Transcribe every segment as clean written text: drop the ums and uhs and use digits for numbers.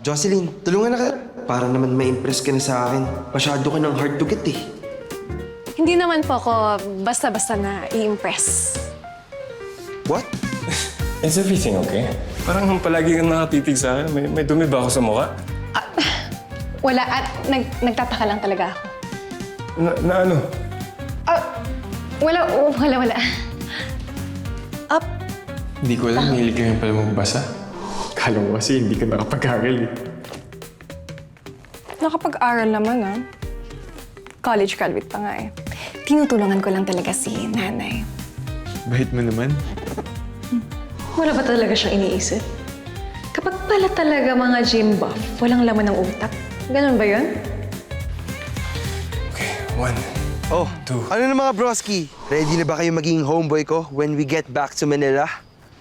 Jocelyn, tulungan na ka. Para naman ma-impress ka na sa akin. Masyado ka ng hard to get eh. Hindi naman po ako basta-basta na i-impress. What? Is everything okay? Parang palagi kang nakatitig sa akin. May dumi ba ako sa mukha? Wala at nagtataka lang talaga ako. Na ano? Wala. Hindi ko alam, mahilig ka rin pala magbasa. Kala mo kasi hindi ka nakapag-aral eh. Nakapag-aral naman College graduate pa nga eh. Tinutulungan ko lang talaga si nanay. Bait mo naman. Wala ba talaga siyang iniisip? Kapag pala talaga mga gym buff, walang laman ng utak. Ganun ba yun? Okay, 1. Oh, Two. ano na mga broski? Ready na ba kayo maging homeboy ko when we get back to Manila?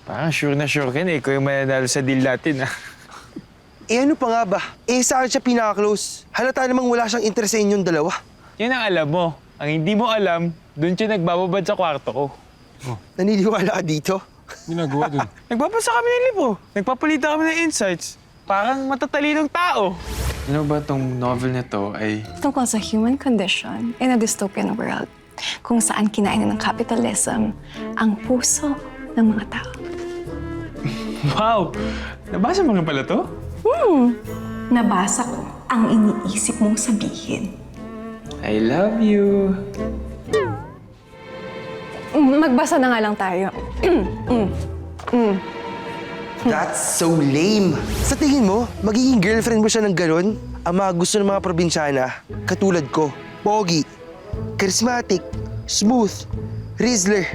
Parang sure na sure ka na. Ikaw yung mananalo sa deal natin, ah. Eh ano pa nga ba? Eh sa akin siya pinaka-close. Halata namang wala siyang interest sa inyong dalawa. Yan ang alam mo. Ang hindi mo alam, doon siya nagbababad sa kwarto ko. Naniniwala ka dito? Ginagawa dun. Nagbabasa kami ng libro. Nagpapalita kami ng insights. Parang matatalinong tao. Ano ba tong novel na to ay... Tungkol sa human condition in a dystopian world kung saan kinain ng capitalism ang puso ng mga tao. Wow! Nabasa mo rin pala to? Nabasa ko ang iniisip mong sabihin. I love you. Magbasa na nga lang tayo. That's so lame. Sa tingin mo, magiging girlfriend mo siya ng ganon? Ang mga gusto ng mga probinsyana, katulad ko, pogi, charismatic, smooth, Rizzler.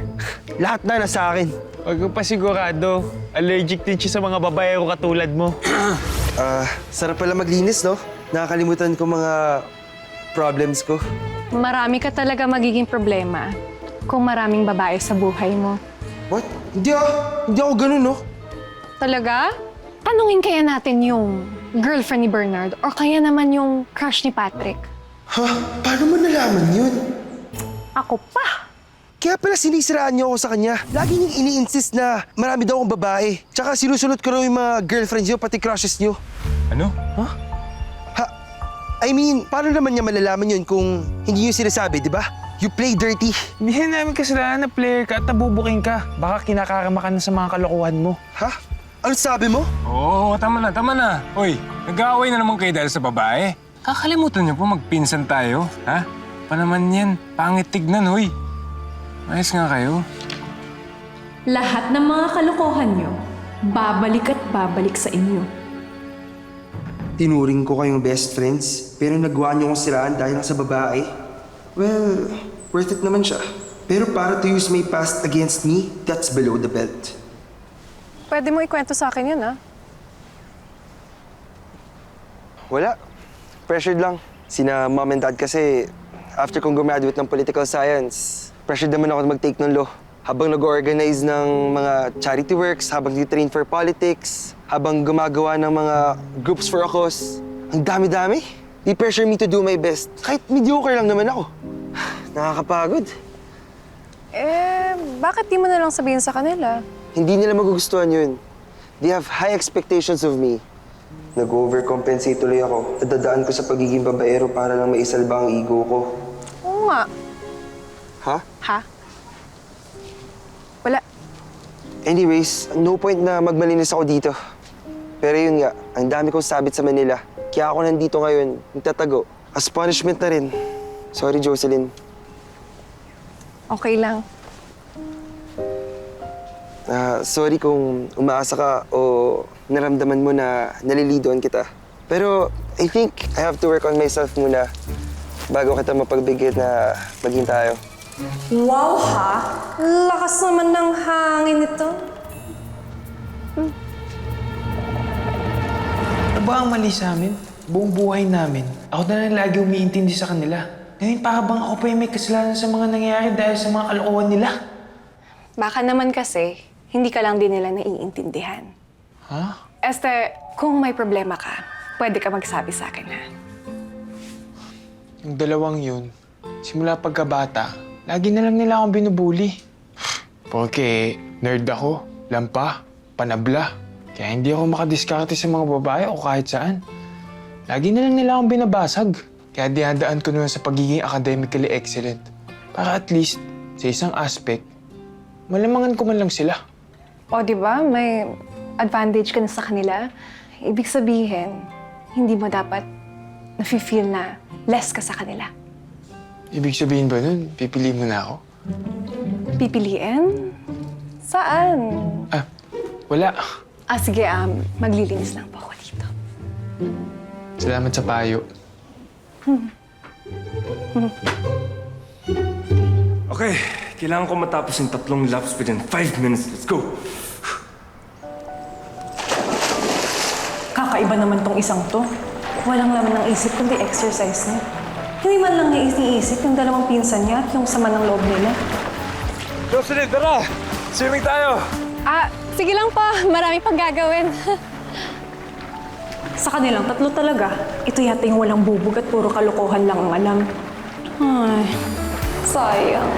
Lahat na nasa akin. Huwag ka pa sigurado. Allergic din siya sa mga babaero katulad mo. Sarap pala maglinis, no? Nakakalimutan ko mga problems ko. Marami ka talaga magiging problema kung maraming babae sa buhay mo. What? Hindi ako ganun, no? Talaga? Tanungin kaya natin yung girlfriend ni Bernard or kaya naman yung crush ni Patrick. Ha? Paano mo nalaman yun? Ako pa! Kaya pala sinisiraan niyo ako sa kanya. Lagi niyong ini-insist na marami daw akong babae. Tsaka sinusunod ko raw yung mga girlfriends niyo, pati crushes niyo. Ano? I mean, paano naman niya malalaman yun kung hindi niyo sinasabi, di ba? You play dirty. Hindi na namin kasalanan na player ka at nabubuking ka. Baka kinakarama ka na sa mga kalokohan mo. Ha? Ano sabi mo? Oo, tama na, tama na. Hoy, nag-aaway na naman kayo dahil sa babae. Kakalimutan niyo po magpinsan tayo, ha? Pa naman yan, pangit tignan, hoy. Ayos nga kayo. Lahat ng mga kalokohan nyo, babalik at babalik sa inyo. Tinuring ko kayong best friends, pero nagawa niyo akong siraan dahil lang sa babae. Well, worth it naman siya. Pero para to use my past against me, that's below the belt. Pwede mo ikwento sa akin yun, ah. Wala. Pressured lang. Sina mom and dad kasi, after kong graduate ng political science, pressured naman ako mag-take ng law. Habang nag-organize ng mga charity works, habang train for politics, habang gumagawa ng mga groups for a cause, ang dami-dami. They pressure me to do my best. Kahit mediocre lang naman ako. Nakakapagod. Bakit di mo na lang sabihin sa kanila? Hindi nila magugustuhan yun. They have high expectations of me. Nag-overcompensate tuloy ako. Nadadaan ko sa pagiging babaero para lang maisalba ang ego ko. Oo nga. Ha? Ha? Wala. Anyways, no point na magmalinis ako dito. Pero yun nga, ang dami kong sabit sa Manila. Kaya ako nandito ngayon, nagtatago. As punishment na rin. Sorry, Jocelyn. Okay lang. Sorry kung umaasa ka o naramdaman mo na nalilidoan kita. Pero I think I have to work on myself muna bago kita mapagbigyan na maging tayo. Wow ha! Lakas naman ng hangin ito. Ano ba ang mali sa amin? Buong buhay namin. Ako na lang lagi umiintindi sa kanila. Ngayon para bang ako pa yung may kasalanan sa mga nangyayari dahil sa mga kalokohan nila? Baka naman kasi, hindi ka lang din nila naiintindihan. Ha? Kung may problema ka, pwede ka magsabi sa akin, ha? Yung dalawang yun, simula pagkabata, lagi na lang nila akong binubuli. Porque nerd ako, lampa, panabla. Kaya hindi ako makadiskarte sa mga babae o kahit saan. Lagi na lang nila akong binabasag. Kaya dinadaan ko naman sa pagiging academically excellent. Para at least, sa isang aspect, malamangan ko man lang sila. O, di ba? May advantage ka na sa kanila. Ibig sabihin, hindi mo dapat nafe-feel na less ka sa kanila. Ibig sabihin ba nun, pipiliin mo na ako? Pipiliin? Saan? Ah, wala. Sige, maglilinis lang po ako dito. Salamat sa payo. Okay, kailangan ko matapos yung 3 laps within 5 minutes. Let's go! Kakaiba naman tong isang to. Walang laman ng isip kundi exercise niya. Hindi man lang niya iniisip yung dalawang pinsan niya at yung sama ng loob nila. Jocelyn, tara! Swimming tayo! Sige lang po. Marami pang gagawin. Sa kanilang 3 talaga, ito yata yung walang bubog at puro kalokohan lang ang alam. Ay, Sayang.